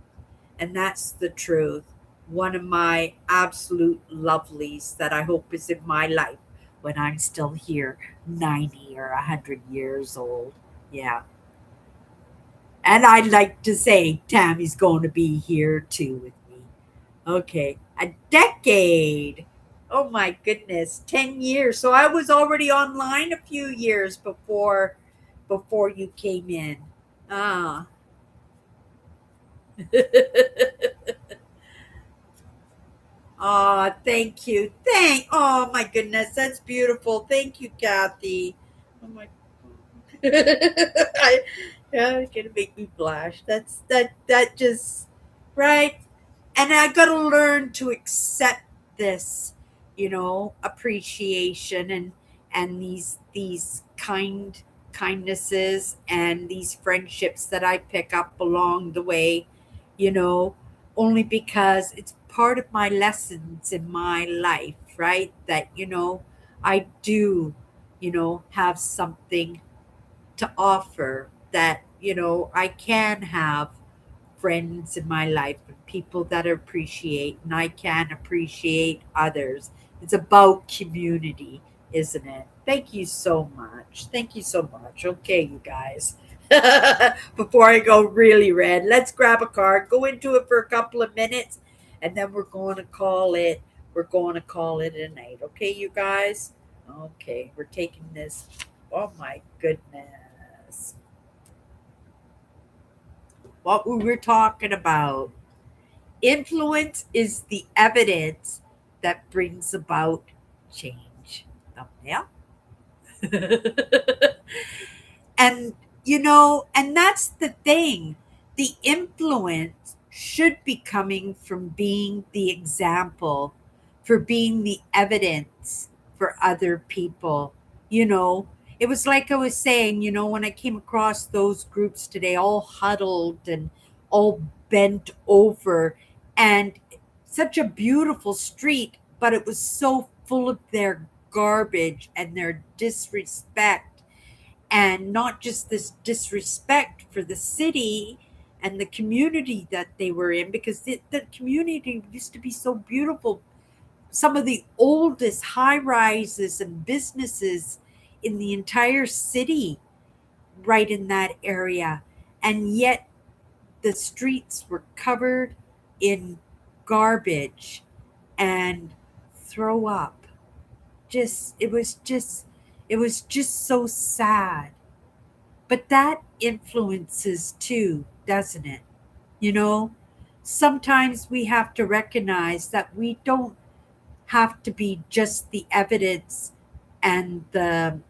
And that's the truth. One of my absolute lovelies that I hope is in my life when I'm still here, 90 or 100 years old. Yeah. And I'd like to say Tammy's going to be here too with me. Okay, a decade. Oh my goodness, 10 years. So I was already online a few years before you came in. Ah. Oh, thank you. Oh my goodness, that's beautiful. Thank you, Kathy. Oh my I, yeah, it's gonna make me blush. That just right. And I gotta learn to accept this, appreciation and these kindnesses and these friendships that I pick up along the way, you know, only because it's part of my lessons in my life, right? That, I do, have something to offer, that I can have friends in my life and people that appreciate, and I can appreciate others. It's about community, isn't it? Thank you so much. Thank you so much. Okay, you guys. Before I go really red, let's grab a card, go into it for a couple of minutes, and then we're going to call it. We're going to call it a night. Okay, you guys. Okay, we're taking this. Oh my goodness. What we were talking about. Influence is the evidence that brings about change. Thumbnail. And and that's the thing. The influence should be coming from being the example, for being the evidence for other people. You know, it was like I was saying, when I came across those groups today, all huddled and all bent over, and such a beautiful street, but it was so full of their garbage and their disrespect, and not just this disrespect for the city and the community that they were in, because the community used to be so beautiful. Some of the oldest high rises and businesses in the entire city, right in that area. And yet the streets were covered in garbage and throw up. Just, it was just so sad. But that influences too, doesn't it? You know, sometimes we have to recognize that we don't have to be just the evidence and the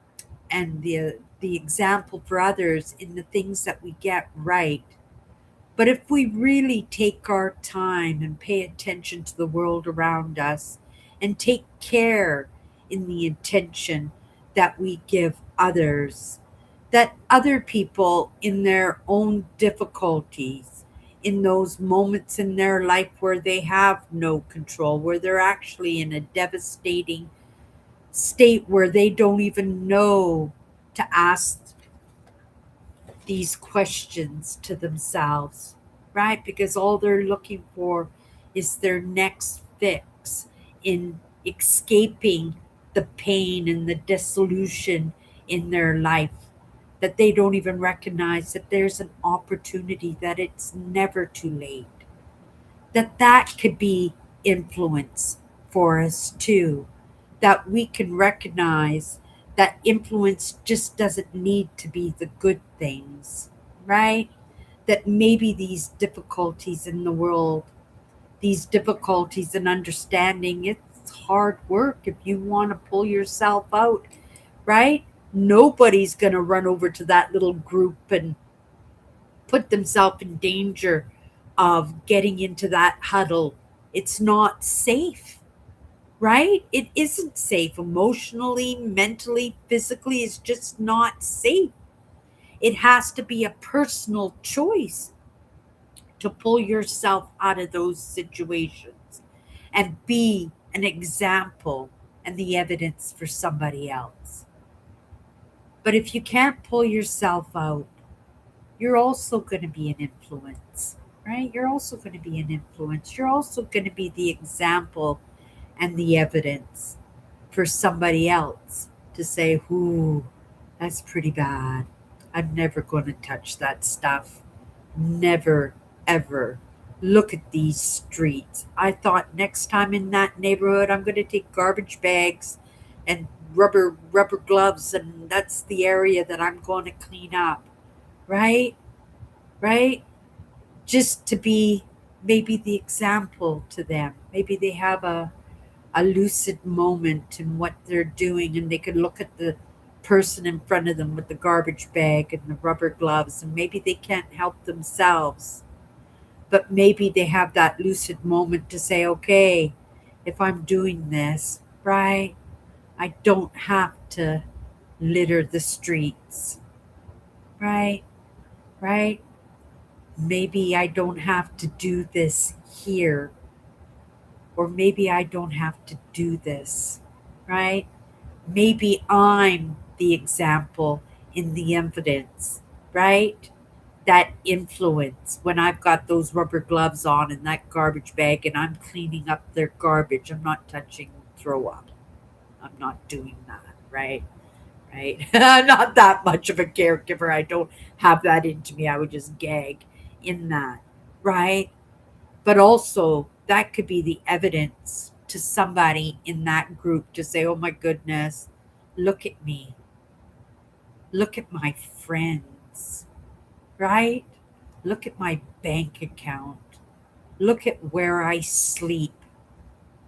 example for others in the things that we get right. But if we really take our time and pay attention to the world around us and take care in the intention that we give others, that other people in their own difficulties, in those moments in their life where they have no control, where they're actually in a devastating state where they don't even know to ask these questions to themselves, right? Because all they're looking for is their next fix in escaping the pain and the dissolution in their life, that they don't even recognize that there's an opportunity, that it's never too late, that could be influence for us too, that we can recognize that influence just doesn't need to be the good things, right? That maybe these difficulties in the world, these difficulties in understanding, it's hard work if you want to pull yourself out, right? Nobody's going to run over to that little group and put themselves in danger of getting into that huddle. It's not safe, right? It isn't safe emotionally, mentally, physically. It's just not safe. It has to be a personal choice to pull yourself out of those situations and be an example and the evidence for somebody else. But if you can't pull yourself out, you're also going to be an influence, right? You're also going to be an influence. You're also going to be the example and the evidence for somebody else to say, "Ooh, that's pretty bad. I'm never going to touch that stuff. Never, ever. Look at these streets. I thought next time in that neighborhood, I'm going to take garbage bags and rubber gloves, and that's the area that I'm going to clean up." Right? Right? Just to be maybe the example to them. Maybe they have a lucid moment in what they're doing, and they could look at the person in front of them with the garbage bag and the rubber gloves, and maybe they can't help themselves, but maybe they have that lucid moment to say, okay, if I'm doing this, right, I don't have to litter the streets, right, right, maybe I don't have to do this here, or maybe I don't have to do this, right? Maybe I'm the example in the evidence, right? That influence when I've got those rubber gloves on and that garbage bag and I'm cleaning up their garbage. I'm not touching throw up. I'm not doing that, right? Right? I'm not that much of a caregiver. I don't have that into me. I would just gag in that, right? But also, that could be the evidence to somebody in that group to say, oh my goodness, look at me. Look at my friends, right? Look at my bank account. Look at where I sleep,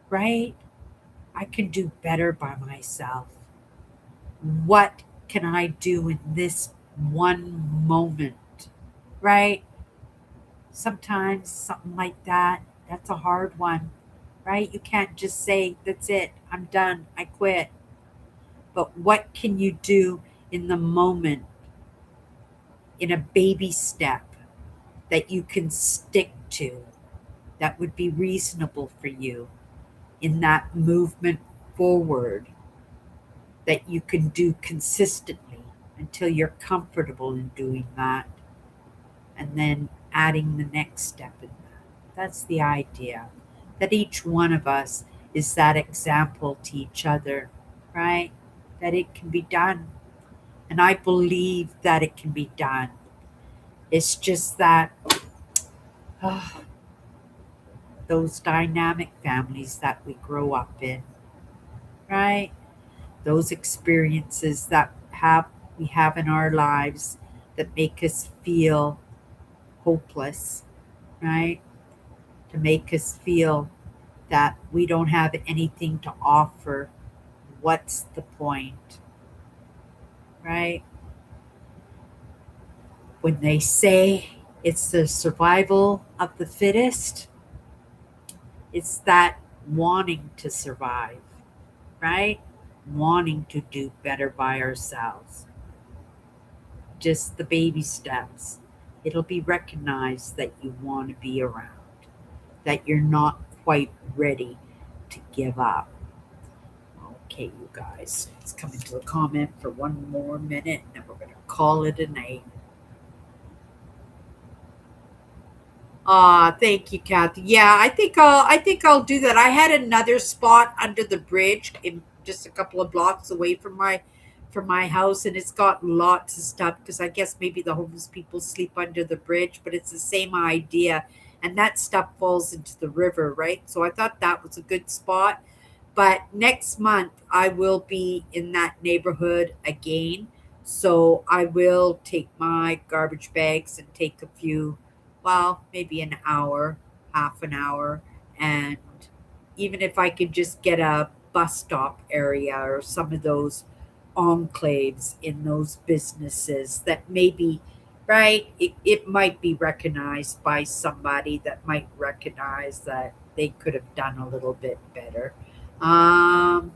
right? I can do better by myself. What can I do in this one moment, right? Sometimes something like that, that's a hard one, right? You can't just say, that's it, I'm done, I quit. But what can you do in the moment, in a baby step that you can stick to, that would be reasonable for you in that movement forward, that you can do consistently until you're comfortable in doing that, and then adding the next step in that. That's the idea. That each one of us is that example to each other, right? That it can be done. And I believe that it can be done. It's just that oh, those dynamic families that we grow up in, right? Those experiences that have we have in our lives that make us feel hopeless, right? To make us feel that we don't have anything to offer. What's the point, right? When they say it's the survival of the fittest, it's that wanting to survive, right? Wanting to do better by ourselves. Just the baby steps. It'll be recognized that you want to be around, that you're not quite ready to give up. Okay, you guys, let's come into a comment for one more minute and then we're going to call it a night. Thank you, Kathy. Yeah, I think I'll do that. I had another spot under the bridge in just a couple of blocks away from my house, and it's got lots of stuff because I guess maybe the homeless people sleep under the bridge, but it's the same idea, and that stuff falls into the river, right? So I thought that was a good spot. But next month I will be in that neighborhood again. So I will take my garbage bags and take a few, well, maybe an hour, half an hour. And even if I could just get a bus stop area or some of those enclaves in those businesses that maybe, right, it might be recognized by somebody that might recognize that they could have done a little bit better. um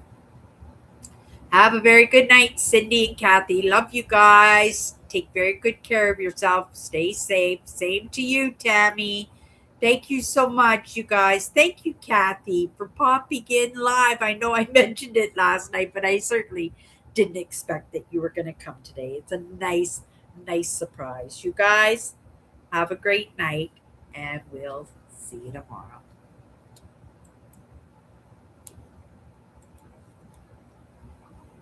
have a very good night, Cindy and Kathy. Love you guys. Take very good care of yourself. Stay safe. Same to you, Tammy. Thank you so much, you guys. Thank you, Kathy, for popping in live. I know I mentioned it last night, but I certainly didn't expect that you were going to come today. It's a nice, nice surprise. You guys have a great night, and we'll see you tomorrow.